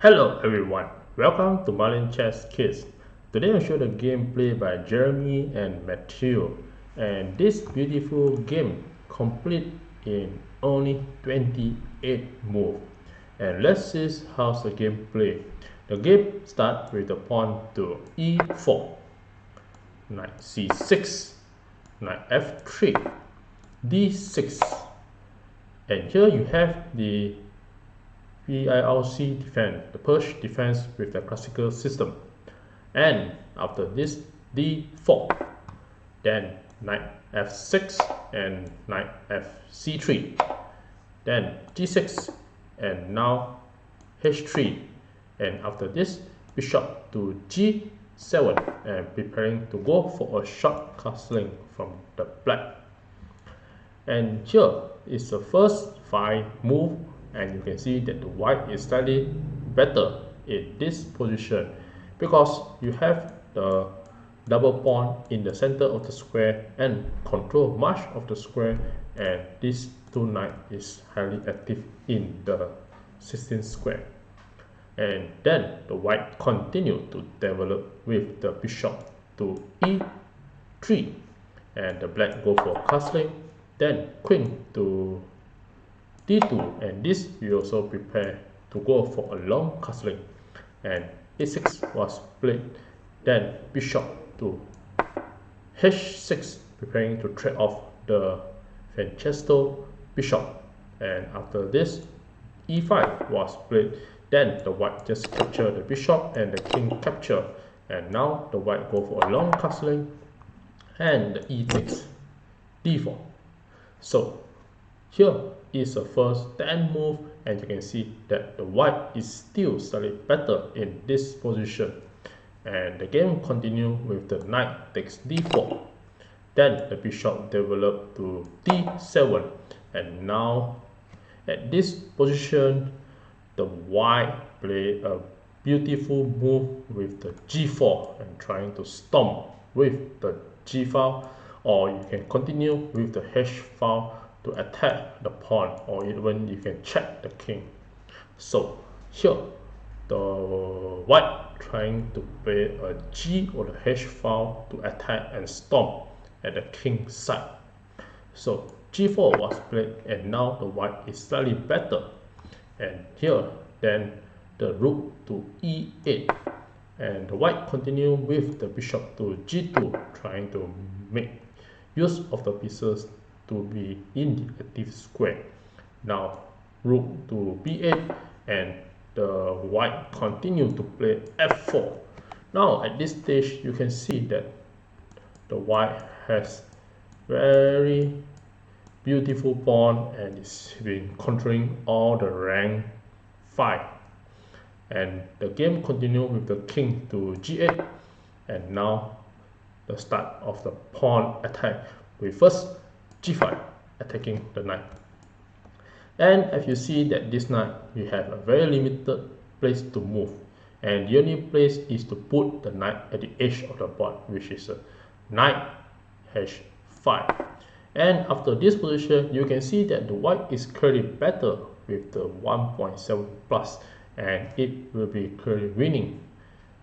Hello everyone, welcome to Marlin Chess Kids. Today I'll show the gameplay by Jeremie and Mathieu, and this beautiful game complete in only 28 moves. And let's see how's the game play. The game starts with the pawn to e4, knight c6, knight f3, d6, and here you have the Pirc defense, the Pirc defense with the classical system. And after this, d4, then knight f6 and knight fc3, then g6, and now h3, and after this, bishop to g7, and preparing to go for a short castling from the black. And here is the first 5 move, and you can see that the white is slightly better in this position because you have the double pawn in the center of the square and control much of the square, and this 2 knight is highly active in the 16th square. And then the white continue to develop with the bishop to e3, and the black go for castling, then queen to d2, and this we also prepare to go for a long castling, and a6 was played, then bishop to h6, preparing to trade off the Francesco bishop, and after this e5 was played, then the white just capture the bishop and the king capture, and now the white go for a long castling and the e6 d4. So here is the first 10 move, and you can see that the white is still slightly better in this position. And the game continue with the knight takes d4, then the bishop develop to d7, and now at this position the white play a beautiful move with the g4 and trying to storm with the g file, or you can continue with the h file to attack the pawn, or even you can check the king. So here the white trying to play a g or the h file to attack and storm at the king side. So g4 was played, and now the white is slightly better, and here then the rook to e8, and the white continue with the bishop to g2, trying to make use of the pieces to be in the active square. Now rook to b8, and the white continue to play f4. Now at this stage you can see that the white has very beautiful pawn and is been controlling all the rank 5, and the game continue with the king to g8, and now the start of the pawn attack with first g5 attacking the knight. And if you see that this knight, you have a very limited place to move, and the only place is to put the knight at the edge of the board, which is a knight h5. And after this position you can see that the white is clearly better with the 1.7 plus, and it will be clearly winning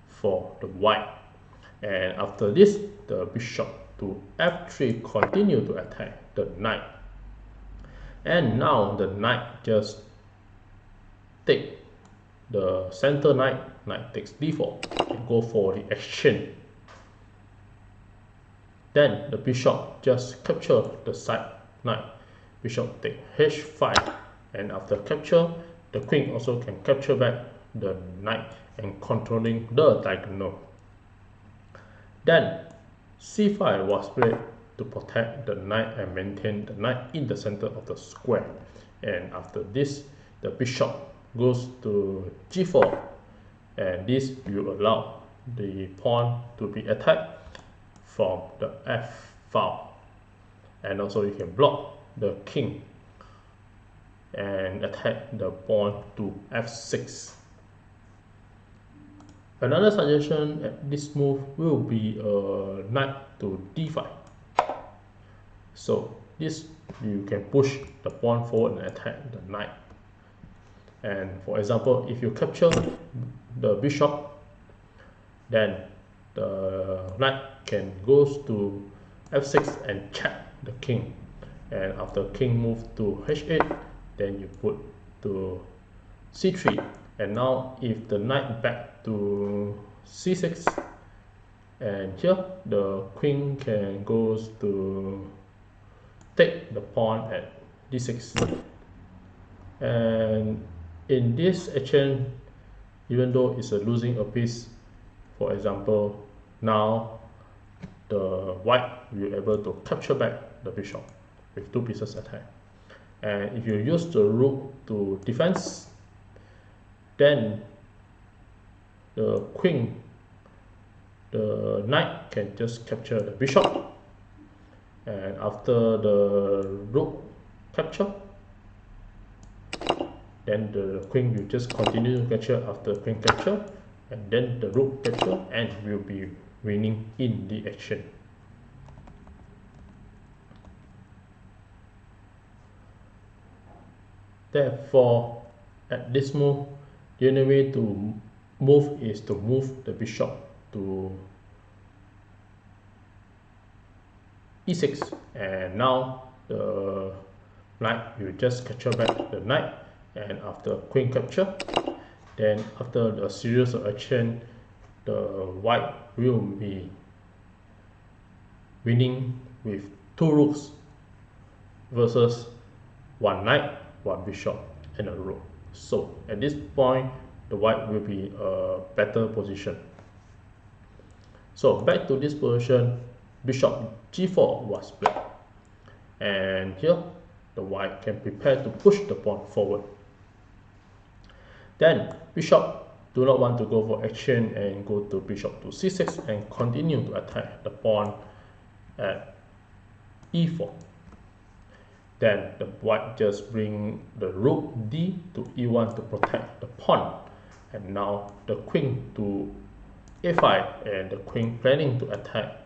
for the white. And after this the bishop to f3 continue to attack the knight, and now the knight just take the center knight, knight takes d4 and go for the exchange. Then the bishop just capture the side knight, bishop take h5, and after capture the queen also can capture back the knight and controlling the diagonal. Then c5 was played to protect the knight and maintain the knight in the center of the square, and after this the bishop goes to g4, and this will allow the pawn to be attacked from the f file, and also you can block the king and attack the pawn to f6. Another suggestion at this move will be a knight to d5. So this you can push the pawn forward and attack the knight. And for example, if you capture the bishop, then the knight can goes to f6 and check the king. And after king move to h8, then you put to c3. And now if the knight back to c6, and here the queen can goes to take the pawn at d6. And in this action, even though it's losing a piece, for example, now the white will be able to capture back the bishop with 2 pieces attack. And if you use the rook to defense, then the queen, the knight can just capture the bishop. And after the rook capture, then the queen will just continue to capture after queen capture, and then the rook capture, and will be winning in the action. Therefore, at this move, the only way to move is to move the bishop to e6, and now the knight will just capture back the knight. And after queen capture, then after the series of action, the white will be winning with 2 rooks versus 1 knight, 1 bishop, and a rook. So at this point, the white will be a better position. So back to this position, bishop g4 was played, and here the white can prepare to push the pawn forward. Then bishop do not want to go for action and go to bishop to c6 and continue to attack the pawn at e4. Then the white just bring the rook d to e1 to protect the pawn, and now the queen to a5, and the queen planning to attack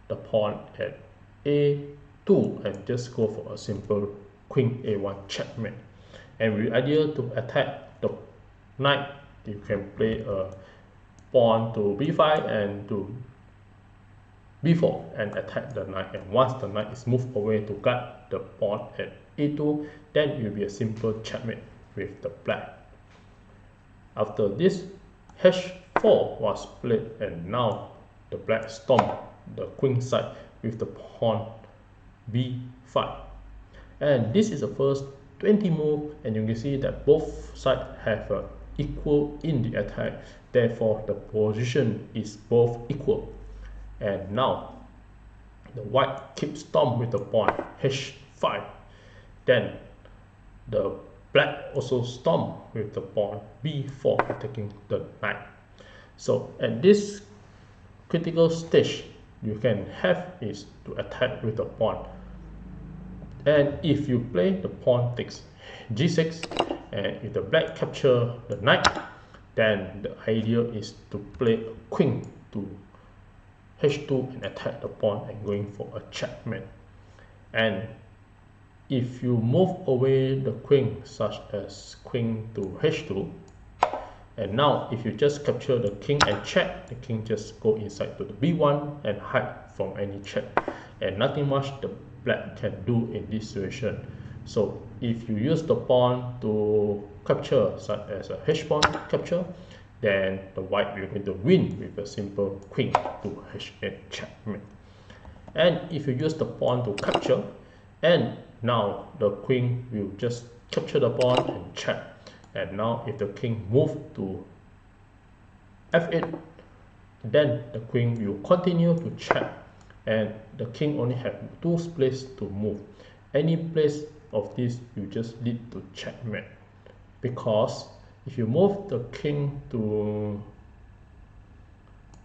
the pawn at a2 and just go for a simple queen a1 checkmate. And with idea to attack the knight, you can play a pawn to b5 and to b4 and attack the knight. And once the knight is moved away to guard the pawn at a2, then it will be a simple checkmate with the black. After this, h4 was played, and now the black stormed the queen side with the pawn b5. And this is the first 20 move, and you can see that both sides have equal in the attack. Therefore, the position is both equal. And now the white keeps storm with the pawn h5. Then the black also storm with the pawn b4, attacking the knight. So at this critical stage, you can have is to attack with the pawn. And if you play the pawn takes g6, and if the black capture the knight, then the idea is to play a queen to h2 and attack the pawn and going for a checkmate. And if you move away the queen, such as queen to h2, and now if you just capture the king and check, the king just go inside to the b1 and hide from any check, and nothing much the black can do in this situation. So if you use the pawn to capture, such as a h pawn capture, then the white will going to win with a simple queen to h8 checkmate. And if you use the pawn to capture, and now the queen will just capture the pawn and check. And now if the king move to f8, then the queen will continue to check, and the king only have 2 places to move. Any place of this will just lead to checkmate, because if you move the king to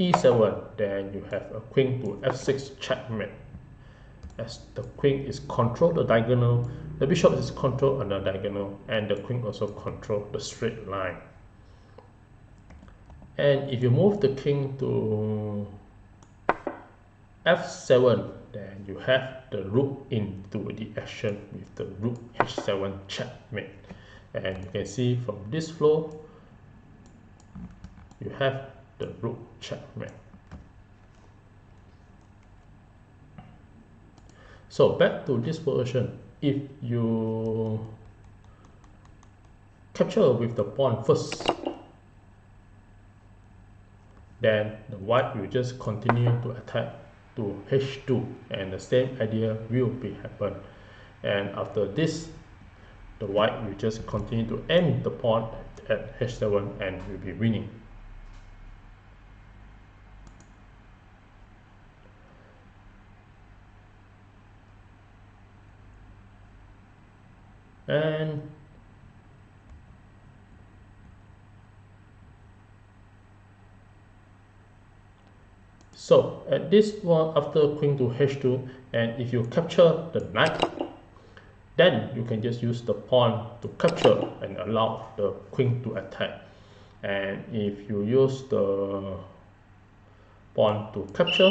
e7, then you have a queen to f6 checkmate. As the queen is control the diagonal, the bishop is control on the diagonal, and the queen also control the straight line. And if you move the king to f7, then you have the rook into the action with the rook h7 checkmate. And you can see from this flow, you have the rook checkmate. So back to this position, if you capture with the pawn first, then the white will just continue to attack to h2, and the same idea will be happen. And after this, the white will just continue to aim the pawn at h7 and will be winning. And so at this one, after queen to h2, and if you capture the knight, then you can just use the pawn to capture and allow the queen to attack. And if you use the pawn to capture,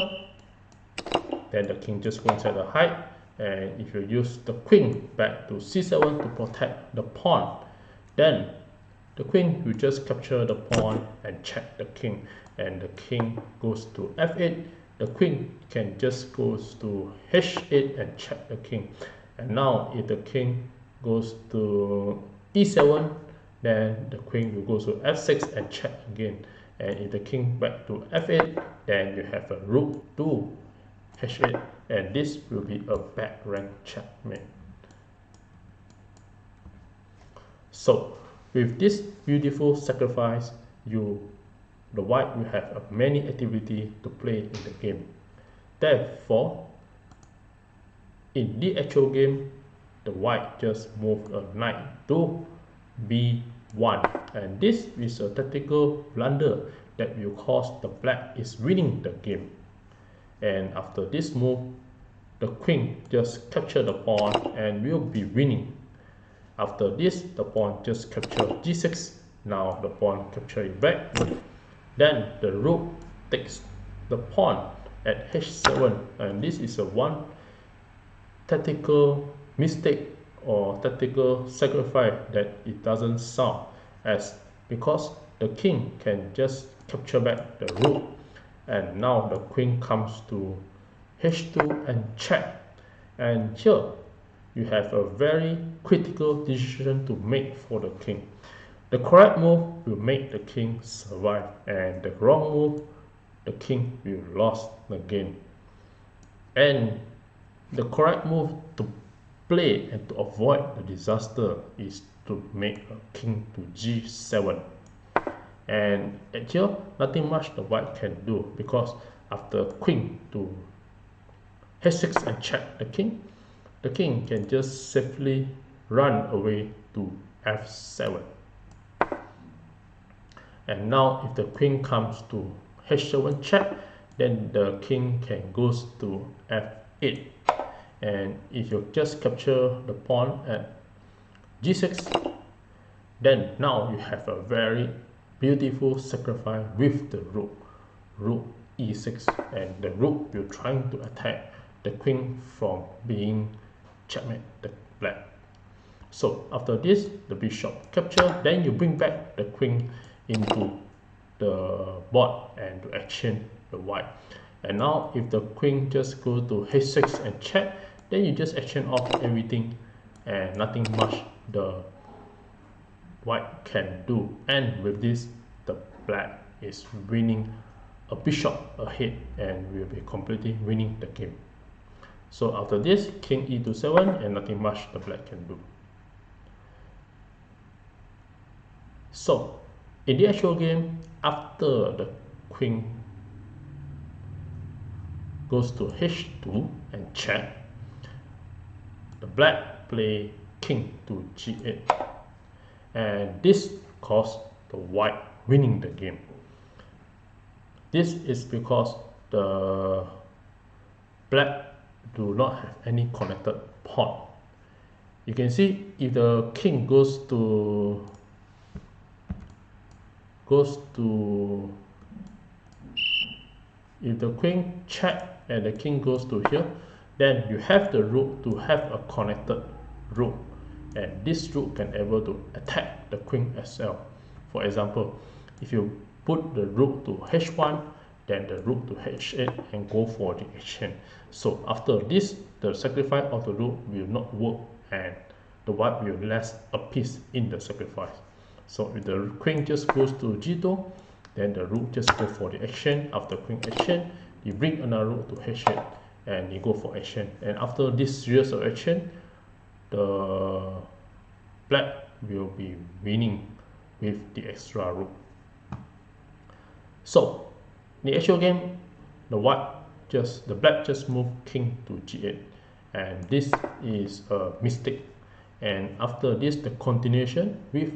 then the king just go inside the hide. And if you use the queen back to c7 to protect the pawn, then the queen will just capture the pawn and check the king, and the king goes to f8. The queen can just goes to h8 and check the king. And now if the king goes to e7, then the queen will go to f6 and check again. And if the king back to f8, then you have a rook to h8, and this will be a back rank checkmate. So with this beautiful sacrifice, the white will have many activity to play in the game. Therefore, in the actual game, the white just moved a knight to b1, and this is a tactical blunder that will cause the black is winning the game. And after this move, the queen just capture the pawn and will be winning. After this, the pawn just capture g6. Now the pawn capture it back. Then the rook takes the pawn at h7, and this is a one tactical mistake or tactical sacrifice that it doesn't sound as, because the king can just capture back the rook, and now the queen comes to h2 and check. And here you have a very critical decision to make for the king. The correct move will make the king survive, and the wrong move, the king will lose the game. And the correct move to play and to avoid the disaster is to make a king to g7. And at here, nothing much the white can do, because after queen to h6 and check the king can just safely run away to f7. And now if the queen comes to h7 check, then the king can goes to f8. And if you just capture the pawn at g6, then now you have a very beautiful sacrifice with the rook e6, and the rook will trying to attack the queen from being checkmate the black. So after this, the bishop capture, then you bring back the queen into the board and to exchange the white. And now if the queen just go to h6 and check, then you just exchange off everything, and nothing much the white can do. And with this, the black is winning a bishop ahead and will be completely winning the game. So after this, king e to 7, and nothing much the black can do. So in the actual game, after the queen goes to h2 and check, the black play king to g8, and this caused the white winning the game. This is because the black do not have any connected pawn. You can see if the king goes to if the queen check and the king goes to here, then you have the rook to have a connected rook. and this rook can able to attack the queen as well. For example, if you put the rook to h1, then the rook to h8 and go for the exchange. So after this, the sacrifice of the rook will not work and the white will lose a piece in the sacrifice. So if the queen just goes to g2, then the rook just go for the exchange. After queen exchange, you bring another rook to h8 and you go for exchange. And after this series of exchange, the black will be winning with the extra rook. So in the actual game, the black just moved king to g8, and this is a mistake. And after this, the continuation with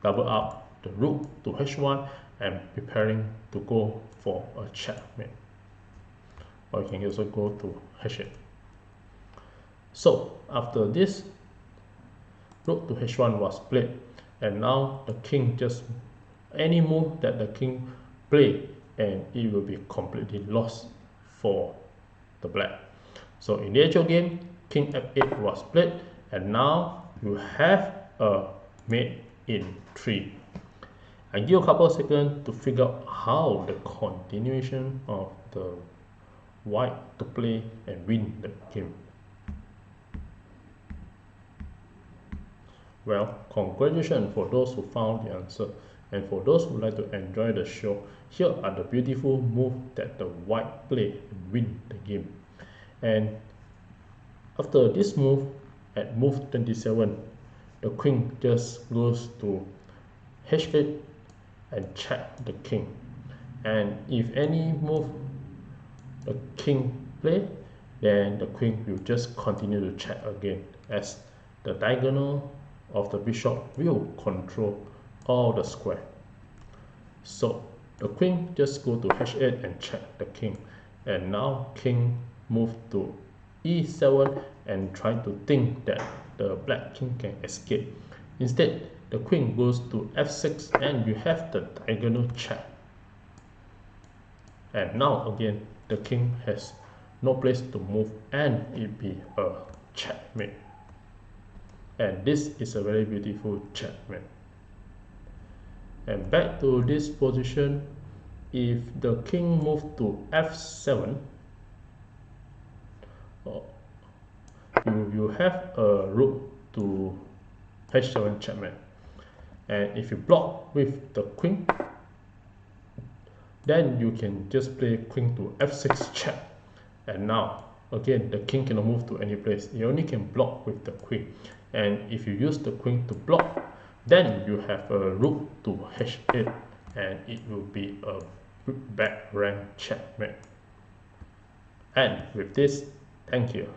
double up the rook to h1 and preparing to go for a checkmate, or you can also go to h8. So after this, rook to h1 was played, and now the king just any move that the king play and it will be completely lost for the black. So in the actual game, king f8 was played, and now you have a mate in 3. I give a couple of seconds to figure out how the continuation of the white to play and win the game. Well, congratulations for those who found the answer, and for those who like to enjoy the show, here are the beautiful moves that the white play and win the game. And after this move, at move 27, the queen just goes to h8 and check the king. And if any move the king play, then the queen will just continue to check again, as the diagonal of the bishop will control all the square. So the queen just go to h8 and check the king, and now king move to e7 and try to think that the black king can escape. Instead, the queen goes to f6 and you have the diagonal check. And now again, the king has no place to move and it be a checkmate. And this is a very beautiful checkmate. And back to this position, if the king move to f7, you have a rook to h7 checkmate. And if you block with the queen, then you can just play queen to f6 check. And now again, the king cannot move to any place, you only can block with the queen. And if you use the queen to block, then you have a rook to h8 and it will be a back rank checkmate. And with this, thank you.